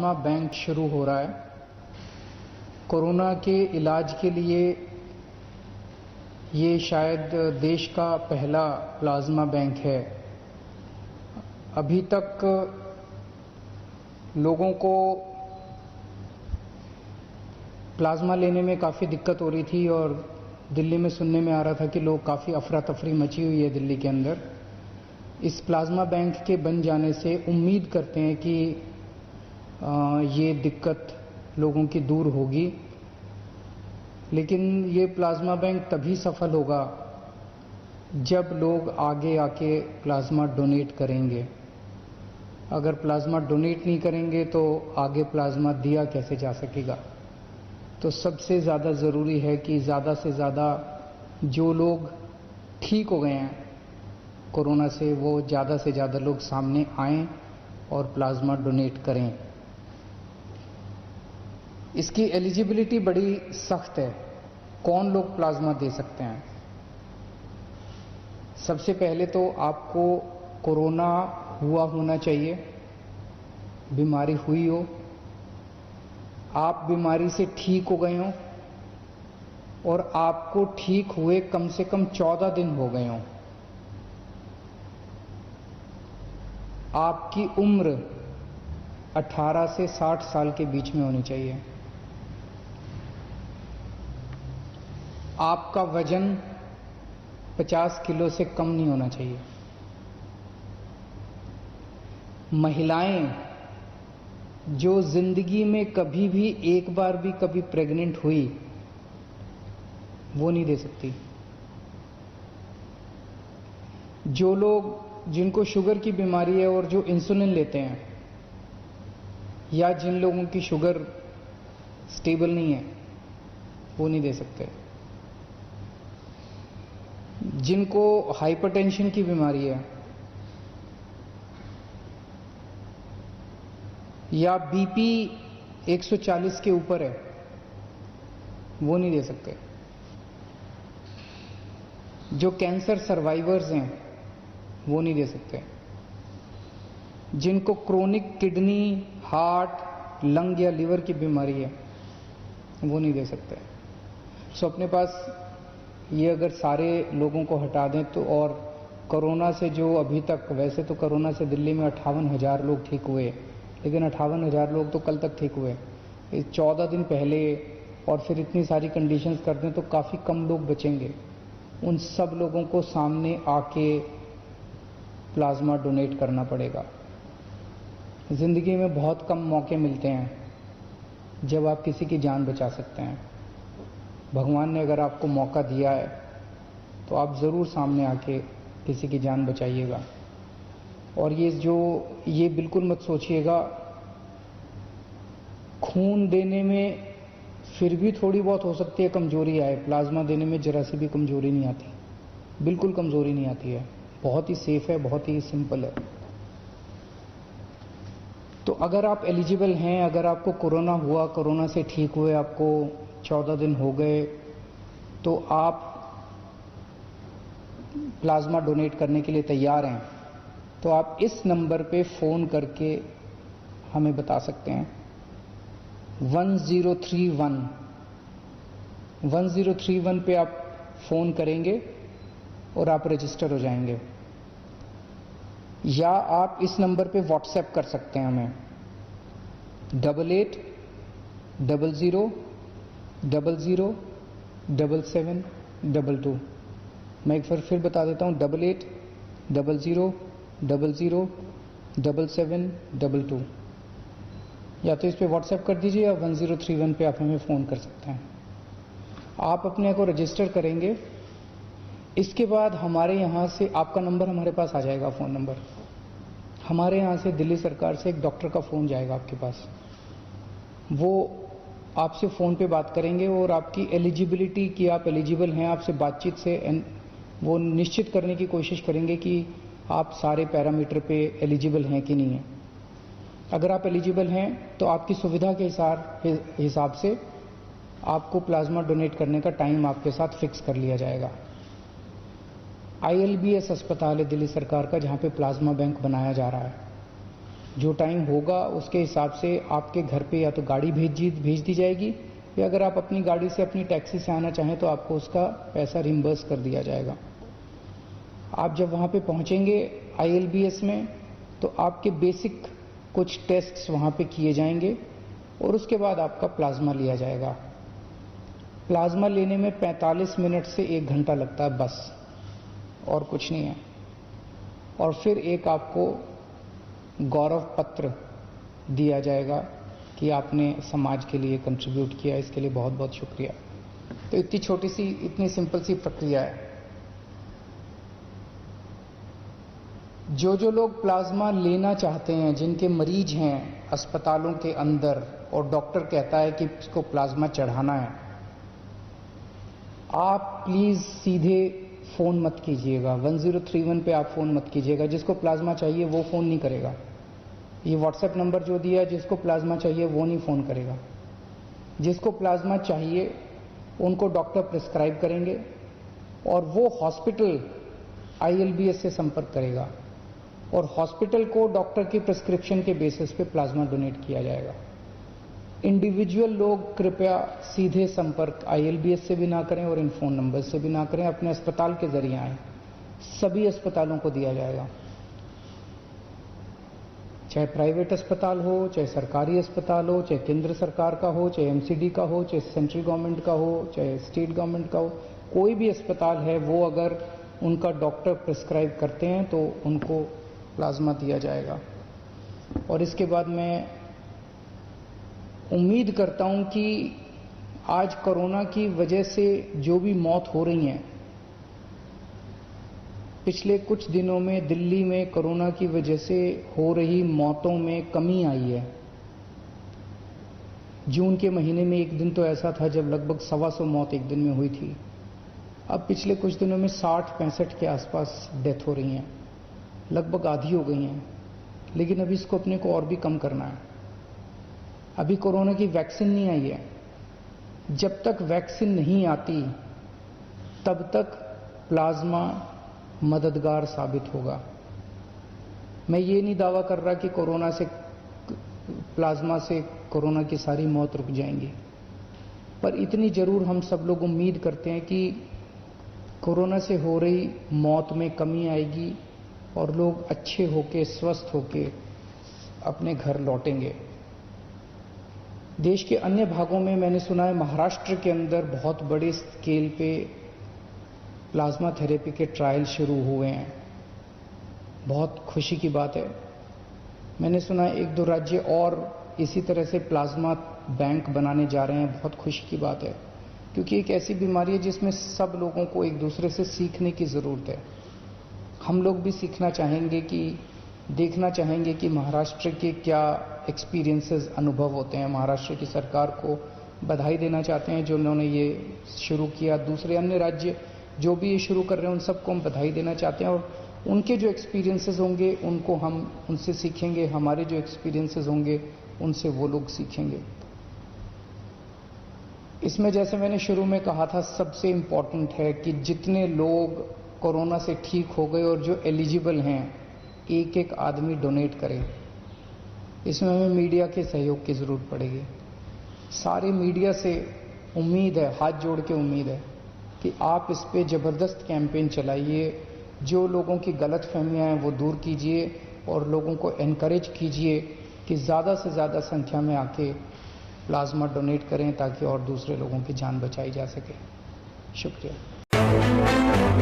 Plasma bank शुरू हो रहा है। कोरोना के इलाज के लिए ये शायद देश का पहला प्लाज्मा बैंक है। अभी तक लोगों को प्लाज्मा लेने में काफ़ी दिक्कत हो रही थी और दिल्ली में सुनने में आ रहा था कि लोग काफ़ी अफरा तफरी मची हुई है दिल्ली के अंदर। इस प्लाज्मा बैंक के बन जाने से उम्मीद करते हैं कि ये दिक्कत लोगों की दूर होगी, लेकिन ये प्लाज्मा बैंक तभी सफल होगा जब लोग आगे आके प्लाज्मा डोनेट करेंगे। अगर प्लाज्मा डोनेट नहीं करेंगे तो आगे प्लाज्मा दिया कैसे जा सकेगा। तो सबसे ज़्यादा ज़रूरी है कि ज़्यादा से ज़्यादा जो लोग ठीक हो गए हैं कोरोना से, वो ज़्यादा से ज़्यादा लोग सामने आएं और प्लाज्मा डोनेट करें। इसकी एलिजिबिलिटी बड़ी सख्त है। कौन लोग प्लाज्मा दे सकते हैं? सबसे पहले तो आपको कोरोना हुआ होना चाहिए, बीमारी हुई हो, आप बीमारी से ठीक हो गए हों और आपको ठीक हुए कम से कम 14 दिन हो गए हों। आपकी उम्र 18 से 60 साल के बीच में होनी चाहिए। आपका वजन 50 किलो से कम नहीं होना चाहिए। महिलाएं जो जिंदगी में कभी भी एक बार भी कभी प्रेग्नेंट हुई, वो नहीं दे सकती। जो लोग जिनको शुगर की बीमारी है और जो इंसुलिन लेते हैं, या जिन लोगों की शुगर स्टेबल नहीं है, वो नहीं दे सकते। जिनको हाइपरटेंशन की बीमारी है या बीपी 140 के ऊपर है, वो नहीं दे सकते। जो कैंसर सर्वाइवर्स हैं, वो नहीं दे सकते। जिनको क्रोनिक किडनी, हार्ट, लंग या लिवर की बीमारी है, वो नहीं दे सकते। सो अपने पास ये अगर सारे लोगों को हटा दें तो, और कोरोना से जो अभी तक, वैसे तो कोरोना से दिल्ली में 58,000 लोग ठीक हुए, लेकिन 58,000 लोग तो कल तक ठीक हुए। 14 दिन पहले और फिर इतनी सारी कंडीशंस कर दें तो काफ़ी कम लोग बचेंगे। उन सब लोगों को सामने आके प्लाज्मा डोनेट करना पड़ेगा। ज़िंदगी में बहुत कम मौके मिलते हैं जब आप किसी की जान बचा सकते हैं। भगवान ने अगर आपको मौका दिया है तो आप ज़रूर सामने आके किसी की जान बचाइएगा। और ये बिल्कुल मत सोचिएगा, खून देने में फिर भी थोड़ी बहुत हो सकती है कमजोरी आए, प्लाज्मा देने में जरा सी भी कमजोरी नहीं आती, बिल्कुल कमजोरी नहीं आती है। बहुत ही सेफ है, बहुत ही सिंपल है। तो अगर आप एलिजिबल हैं, अगर आपको कोरोना हुआ, कोरोना से ठीक हुए आपको 14 दिन हो गए, तो आप प्लाज्मा डोनेट करने के लिए तैयार हैं, तो आप इस नंबर पे फ़ोन करके हमें बता सकते हैं। 1031 पे आप फ़ोन करेंगे और आप रजिस्टर हो जाएंगे। या आप इस नंबर पे व्हाट्सएप कर सकते हैं हमें 8800007722। मैं एक बार फिर बता देता हूँ, 8800007722। या तो इस पे व्हाट्सएप कर दीजिए या 1031 पे आप हमें फ़ोन कर सकते हैं। आप अपने को रजिस्टर करेंगे, इसके बाद हमारे यहाँ से आपका नंबर हमारे पास आ जाएगा, फ़ोन नंबर। हमारे यहाँ से दिल्ली सरकार से एक डॉक्टर का फ़ोन जाएगा आपके पास। वो आपसे फ़ोन पे बात करेंगे और आपकी एलिजिबिलिटी कि आप एलिजिबल हैं, आपसे बातचीत से वो निश्चित करने की कोशिश करेंगे कि आप सारे पैरामीटर पे एलिजिबल हैं कि नहीं हैं। अगर आप एलिजिबल हैं तो आपकी सुविधा के हिसाब से आपको प्लाज्मा डोनेट करने का टाइम आपके साथ फिक्स कर लिया जाएगा। ILBS अस्पताल है दिल्ली सरकार का, जहाँ पे प्लाज्मा बैंक बनाया जा रहा है। जो टाइम होगा उसके हिसाब से आपके घर पे या तो गाड़ी भेज दी जाएगी, या अगर आप अपनी गाड़ी से अपनी टैक्सी से आना चाहें तो आपको उसका पैसा रिम्बर्स कर दिया जाएगा। आप जब वहाँ पे पहुँचेंगे ILBS में तो आपके बेसिक कुछ टेस्ट्स वहाँ पे किए जाएंगे और उसके बाद आपका प्लाज्मा लिया जाएगा। प्लाज्मा लेने में 45 मिनट से 1 घंटा लगता है बस, और कुछ नहीं है। और फिर एक आपको गौरव पत्र दिया जाएगा कि आपने समाज के लिए कंट्रीब्यूट किया, इसके लिए बहुत बहुत शुक्रिया। तो इतनी छोटी सी, इतनी सिंपल सी प्रक्रिया है। जो लोग प्लाज्मा लेना चाहते हैं, जिनके मरीज हैं अस्पतालों के अंदर और डॉक्टर कहता है कि इसको प्लाज्मा चढ़ाना है, आप प्लीज सीधे फोन मत कीजिएगा। 1031 पे आप फोन मत कीजिएगा। जिसको प्लाज्मा चाहिए वो फोन नहीं करेगा। ये व्हाट्सएप नंबर जो दिया है, जिसको प्लाज्मा चाहिए वो नहीं फोन करेगा। जिसको प्लाज्मा चाहिए उनको डॉक्टर प्रिस्क्राइब करेंगे और वो हॉस्पिटल ILBS से संपर्क करेगा और हॉस्पिटल को डॉक्टर की प्रिस्क्रिप्शन के बेसिस पे प्लाज्मा डोनेट किया जाएगा। इंडिविजुअल लोग कृपया सीधे संपर्क ILBS से भी ना करें और इन फोन नंबर से भी ना करें, अपने अस्पताल के जरिए आएं। सभी अस्पतालों को दिया जाएगा, चाहे प्राइवेट अस्पताल हो, चाहे सरकारी अस्पताल हो, चाहे केंद्र सरकार का हो, चाहे MCD का हो, चाहे सेंट्रल गवर्नमेंट का हो, चाहे स्टेट गवर्नमेंट का हो। कोई भी अस्पताल है, वो अगर उनका डॉक्टर प्रिस्क्राइब करते हैं तो उनको प्लाज्मा दिया जाएगा। और इसके बाद मैं उम्मीद करता हूं कि आज कोरोना की वजह से जो भी मौत हो रही हैं, पिछले कुछ दिनों में दिल्ली में कोरोना की वजह से हो रही मौतों में कमी आई है। जून के महीने में एक दिन तो ऐसा था जब लगभग 125 मौत एक दिन में हुई थी। अब पिछले कुछ दिनों में 60-65 के आसपास डेथ हो रही हैं, लगभग आधी हो गई हैं। लेकिन अभी इसको अपने को और भी कम करना है। अभी कोरोना की वैक्सीन नहीं आई है। जब तक वैक्सीन नहीं आती तब तक प्लाज्मा मददगार साबित होगा। मैं ये नहीं दावा कर रहा कि कोरोना से, प्लाज्मा से कोरोना की सारी मौत रुक जाएंगी, पर इतनी जरूर हम सब लोग उम्मीद करते हैं कि कोरोना से हो रही मौत में कमी आएगी और लोग अच्छे होके, स्वस्थ होके अपने घर लौटेंगे। देश के अन्य भागों में मैंने सुना है, महाराष्ट्र के अंदर बहुत बड़े स्केल पे प्लाज्मा थेरेपी के ट्रायल शुरू हुए हैं। बहुत खुशी की बात है। मैंने सुना है 1-2 राज्य और इसी तरह से प्लाज्मा बैंक बनाने जा रहे हैं। बहुत खुशी की बात है, क्योंकि एक ऐसी बीमारी है जिसमें सब लोगों को एक दूसरे से सीखने की ज़रूरत है। हम लोग भी सीखना चाहेंगे, कि देखना चाहेंगे कि महाराष्ट्र के क्या एक्सपीरियंसेस, अनुभव होते हैं। महाराष्ट्र की सरकार को बधाई देना चाहते हैं जो उन्होंने ये शुरू किया। दूसरे अन्य राज्य जो भी ये शुरू कर रहे हैं उन सबको हम बधाई देना चाहते हैं, और उनके जो एक्सपीरियंसेस होंगे उनको हम उनसे सीखेंगे। हमारे जो एक्सपीरियंसेस होंगे उनसे वो लोग सीखेंगे। इसमें जैसे मैंने शुरू में कहा था, सबसे इम्पॉर्टेंट है कि जितने लोग कोरोना से ठीक हो गए और जो एलिजिबल हैं, एक आदमी डोनेट करे। इसमें हमें मीडिया के सहयोग की ज़रूरत पड़ेगी। सारे मीडिया से उम्मीद है, हाथ जोड़ के उम्मीद है कि आप इस पे ज़बरदस्त कैंपेन चलाइए। जो लोगों की गलतफहमियां हैं वो दूर कीजिए और लोगों को एनकरेज कीजिए कि ज़्यादा से ज़्यादा संख्या में आके प्लाज्मा डोनेट करें, ताकि और दूसरे लोगों की जान बचाई जा सके। शुक्रिया।